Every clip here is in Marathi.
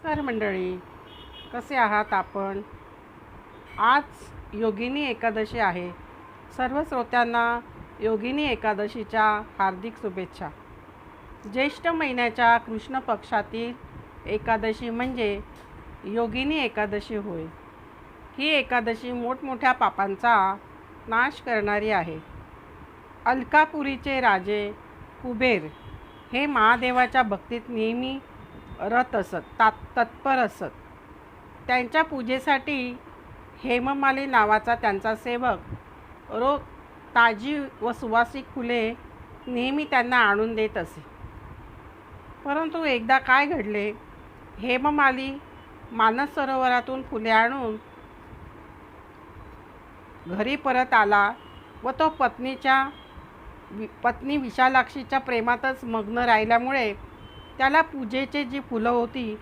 नमस्कार मंडळी, कसे आहात आपण? आज योगिनी एकादशी आहे. सर्व श्रोत्यांना योगिनी एकादशीच्या हार्दिक शुभेच्छा. ज्येष्ठ महिन्याच्या कृष्ण पक्षातील एकादशी म्हणजे योगिनी एकादशी होय. ही एकादशी मोठमोठ्या पापांचा नाश करणारी आहे. अलकापुरीचे राजे कुबेर हे महादेवाच्या भक्तीत नेहमी तत्पर असत. त्यांच्या पूजेसाठी हेममाली नावाचा त्यांचा सेवक रोज ताजी व सुवासिक फुले नेहमी त्यांना आणून देत असे. परंतु एकदा काय घडले, हेममाली मानस सरोवरातून फुले आणून घरी परत आला व तो पत्नी विशालाक्षीच्या प्रेमातच मग्न राहिल्यामुळे त्याला पूजेची जी फुलं होती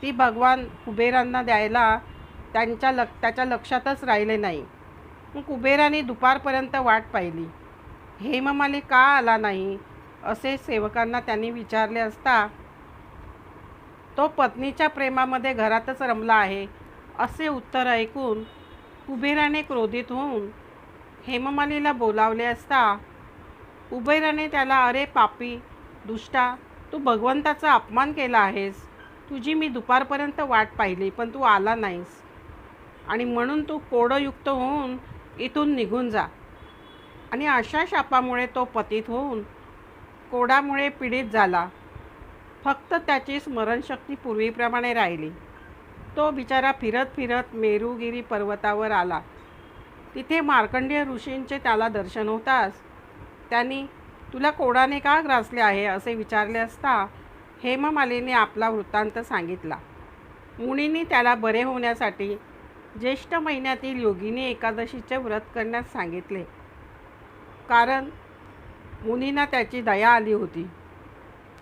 ती भगवान कुबेरांना द्यायला त्याच्या लक्षातच राहिले नाही. मग कुबेराने दुपारपर्यंत वाट पाहिली. हेममाली का आला नाही असे सेवकांना त्यांनी विचारले असता तो पत्नीच्या प्रेमामध्ये घरातच रमला आहे असे उत्तर ऐकून कुबेराने क्रोधित होऊन हेममालीला बोलावले असता कुबेराने त्याला, अरे पापी दुष्टा, तू भगवंताचा अपमान केला आहेस. तुझी मी दुपारपर्यंत वाट पाहिली पण तू आला नाहीस आणि म्हणून तू कोडयुक्त होऊन इथून निघून जा. आणि अशा शापामुळे तो पतित होऊन कोडामुळे पीडित झाला. फक्त त्याची स्मरणशक्ती पूर्वीप्रमाणे राहिली. तो बिचारा फिरत फिरत मेरुगिरी पर्वतावर आला. तिथे मार्कंडेय ऋषींचे त्याला दर्शन होताच त्यांनी, तुला कोडाने का ग्रासले आहे असे विचारले असता हेममालीने आपला वृत्तांत सांगितला. मुनींनी त्याला बरे होण्यासाठी ज्येष्ठ महिन्यातील योगिनी एकादशीचे व्रत करण्यास सांगितले, कारण मुनींना त्याची दया आली होती.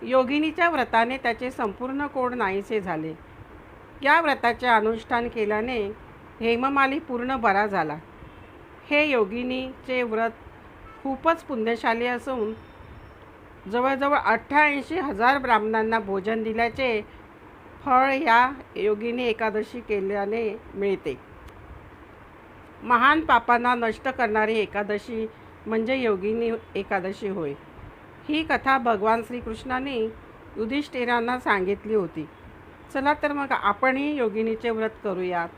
योगिनीच्या व्रताने त्याचे संपूर्ण कोड नाहीसे झाले. या व्रताचे अनुष्ठान केल्याने हेममाली पूर्ण बरा झाला. हे योगिनीचे व्रत खूपच पुण्यशाली असून जवळजवळ 88,000 ब्राह्मणांना भोजन दिल्याचे फळ या योगिनी एकादशी केल्याने मिळते. महान पापांना नष्ट करणारी एकादशी म्हणजे योगिनी एकादशी होय. ही कथा भगवान श्रीकृष्णाने युधिष्ठिरांना सांगितली होती. चला तर मग आपणही योगिनीचे व्रत करूयात.